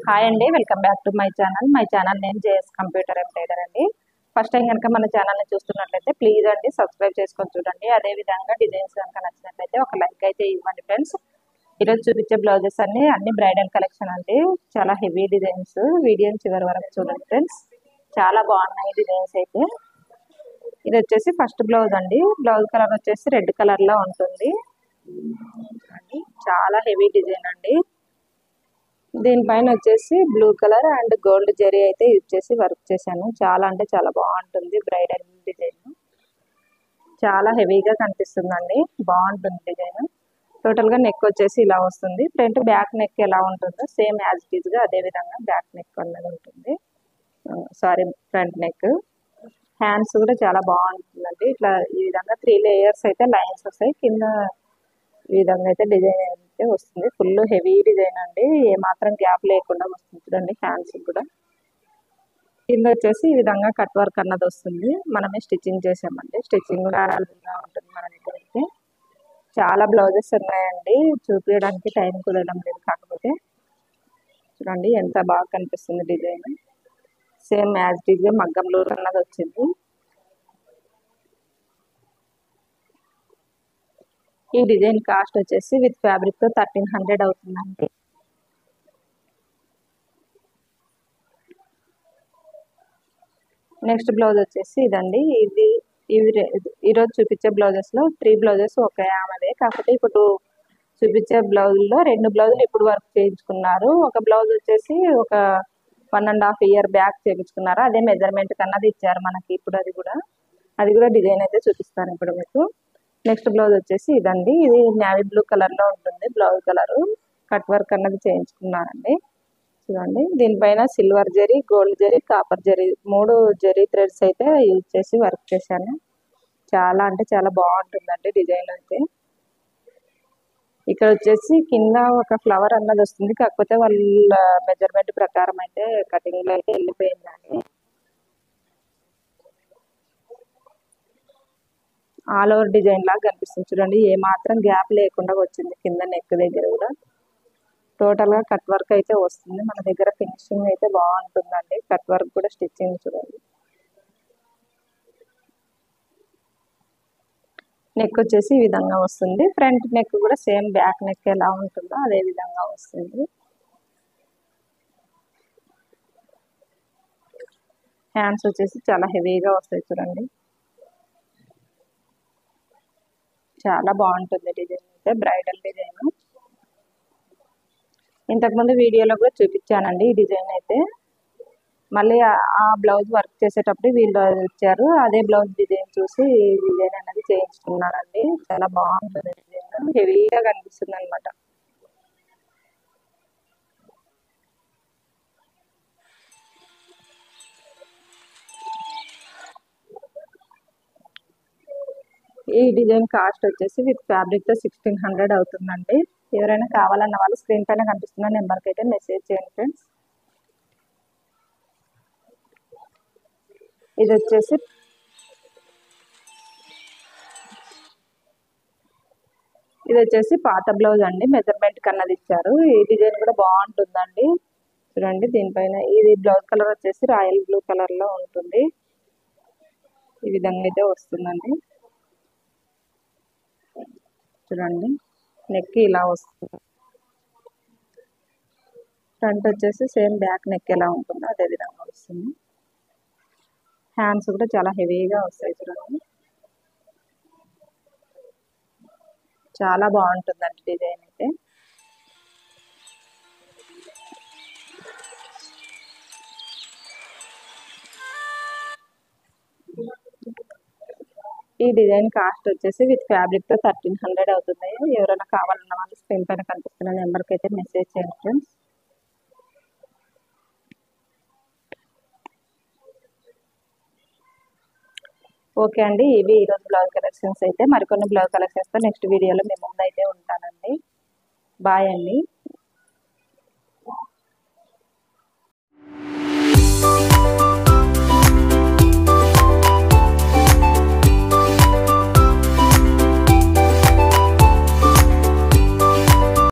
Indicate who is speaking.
Speaker 1: Hi అండి, welcome back to my channel. My channel name JS computer embroider అండి. First time కనుక మన ఛానల్ని చూస్తున్నట్లయితే ప్లీజ్ అండి సబ్స్క్రైబ్ చేసుకొని చూడండి. అదేవిధంగా డిజైన్స్ కనుక నచ్చినట్లయితే ఒక లైక్ అయితే ఇవ్వండి ఫ్రెండ్స్. ఈరోజు చూపించే బ్లౌజెస్ అన్ని బ్రైడల్ కలెక్షన్ అండి. చాలా హెవీ డిజైన్స్. వీడియోని చివరి వరకు చూడండి ఫ్రెండ్స్. చాలా బాగున్నాయి డిజైన్స్ అయితే. ఇది వచ్చేసి ఫస్ట్ బ్లౌజ్ అండి. బ్లౌజ్ కలర్ వచ్చేసి రెడ్ కలర్లో ఉంటుంది. చాలా హెవీ డిజైన్ అండి. దీనిపైన వచ్చేసి blue colour and gold zari అయితే యూజ్ చేసి వర్క్ చేశాను. చాలా అంటే చాలా బాగుంటుంది బ్రైడల్ డిజైన్. చాలా హెవీగా కనిపిస్తుందండి. బాగుంటుంది డిజైన్. టోటల్గా నెక్ వచ్చేసి ఇలా వస్తుంది. ఫ్రంట్ బ్యాక్ నెక్ ఎలా ఉంటుందో సేమ్ యాజ్ ఇట్ ఈజ్గా అదే విధంగా బ్యాక్ నెక్ అన్నది ఉంటుంది. Front neck. హ్యాండ్స్ కూడా చాలా బాగుంటుందండి. ఇట్లా ఈ విధంగా 3 లేయర్స్ అయితే లైన్స్ వస్తాయి. కింద ఈ విధంగా అయితే డిజైన్ అయితే వస్తుంది. ఫుల్ హెవీ డిజైన్ అండి. ఏమాత్రం గ్యాప్ లేకుండా వస్తుంది చూడండి. హ్యాండ్స్ కూడా కింద వచ్చేసి ఈ విధంగా కట్ వర్క్ అన్నది వస్తుంది. మనమే స్టిచ్చింగ్ చేసామండి. స్టిచ్చింగ్ కూడా అలా ఉంటుంది మన దగ్గర అయితే. చాలా బ్లౌజెస్ ఉన్నాయండి. చూపించడానికి టైం కుదరడం లేదు. కాకపోతే చూడండి ఎంత బాగా కనిపిస్తుంది design. Same as it is మగ్గంలో అన్నది వచ్చింది. ఈ డిజైన్ కాస్ట్ వచ్చేసి విత్ ఫ్యాబ్రిక్ తో 1300 అవుతుందండి. నెక్స్ట్ బ్లౌజ్ వచ్చేసి ఇదండి. ఈరోజు చూపించే బ్లౌజెస్ లో 3 బ్లౌజెస్ ఒకే ఆమెదే. కాకపోతే ఇప్పుడు చూపించే బ్లౌజుల్లో 2 బ్లౌజులు ఇప్పుడు వర్క్ చేయించుకున్నారు. ఒక బ్లౌజ్ వచ్చేసి ఒక 1.5 ఇయర్ బ్యాక్ చేయించుకున్నారు. అదే మెజర్మెంట్ కన్నది ఇచ్చారు మనకి. ఇప్పుడు అది కూడా డిజైన్ అయితే చూపిస్తాను ఇప్పుడు మీకు. నెక్స్ట్ బ్లౌజ్ వచ్చేసి ఇదండి. ఇది నేవీ బ్లూ కలర్ లో ఉంటుంది. బ్లౌజ్ కలర్ కట్ వర్క్ అన్నది చేయించుకున్నానండి. చూడండి దీనిపైన silver zari, gold zari, copper zari 3 zari threads అయితే యూజ్ చేసి వర్క్ చేశాను. చాలా అంటే చాలా బాగుంటుందండి డిజైన్ అయితే. ఇక్కడ వచ్చేసి కింద ఒక ఫ్లవర్ అన్నది వస్తుంది. కాకపోతే వాళ్ళ మెజర్మెంట్ ప్రకారం అయితే కటింగ్ లో అయితే వెళ్ళిపోయిందండి. ఆల్ ఓవర్ డిజైన్ లాగా కనిపిస్తుంది చూడండి. ఏ మాత్రం గ్యాప్ లేకుండా వచ్చింది. కింద నెక్ దగ్గర కూడా టోటల్ గా కట్ వర్క్ అయితే వస్తుంది. మన దగ్గర ఫినిషింగ్ అయితే బాగుంటుందండి. కట్ వర్క్ కూడా స్టిచ్చింగ్ చూడండి. నెక్ వచ్చేసి ఈ విధంగా వస్తుంది. ఫ్రంట్ నెక్ కూడా సేమ్ బ్యాక్ నెక్ ఎలా ఉంటుందో అదే విధంగా వస్తుంది. హ్యాండ్స్ వచ్చేసి చాలా హెవీగా వస్తాయి చూడండి. చాలా బాగుంటుంది డిజైన్ అయితే. బ్రైడల్ డిజైన్ ఇంతకుముందు వీడియోలో కూడా చూపించానండి. ఈ డిజైన్ అయితే మళ్ళీ ఆ బ్లౌజ్ వర్క్ చేసేటప్పుడు వీళ్ళు ఇచ్చారు. అదే బ్లౌజ్ డిజైన్ చూసి ఈ డిజైన్ అనేది చేయించుకున్నానండి. చాలా బాగుంటుంది డిజైన్. హెవీగా కనిపిస్తుంది అనమాట. ఈ డిజైన్ కాస్ట్ వచ్చేసి విత్ ఫ్యాబ్రిక్ తో 1600 అవుతుందండి. ఎవరైనా కావాలన్న వాళ్ళు స్క్రీన్ పైన కనిపిస్తున్న నెంబర్కి అయితే మెసేజ్ చేయండి ఫ్రెండ్స్. ఇది వచ్చేసి పాత బ్లౌజ్ అండి. మెజర్మెంట్ కన్నది ఇచ్చారు. ఈ డిజైన్ కూడా బాగుంటుందండి. చూడండి దీనిపైన ఇది బ్లౌజ్ కలర్ వచ్చేసి రాయల్ బ్లూ కలర్ లో ఉంటుంది. ఈ విధంగా అయితే వస్తుందండి. చూడండి నెక్ ఇలా వస్తుంది. ఫ్రంట్ వచ్చేసి సేమ్ బ్యాక్ నెక్ ఎలా ఉంటుందో అదే విధంగా వస్తుంది. హ్యాండ్స్ కూడా చాలా హెవీగా వస్తాయి చూడండి. చాలా బాగుంటుందండి డిజైన్ అయితే. ఈ డిజైన్ కాస్ట్ వచ్చేసి విత్ ఫ్యాబ్రిక్ తో 1300 అవుతుంది. ఎవరైనా కావాలన్న వాళ్ళు స్క్రీన్ పైన కనిపిస్తున్న నెంబర్కి అయితే మెసేజ్ చేయండి ఫ్రెండ్స్. ఓకే అండి, ఇవి ఈరోజు బ్లౌజ్ కలెక్షన్స్ అయితే. మరికొన్ని బ్లౌజ్ కలెక్షన్స్తో నెక్స్ట్ వీడియోలో మీ ముందు అయితే ఉంటానండి. బాయ్ అండి.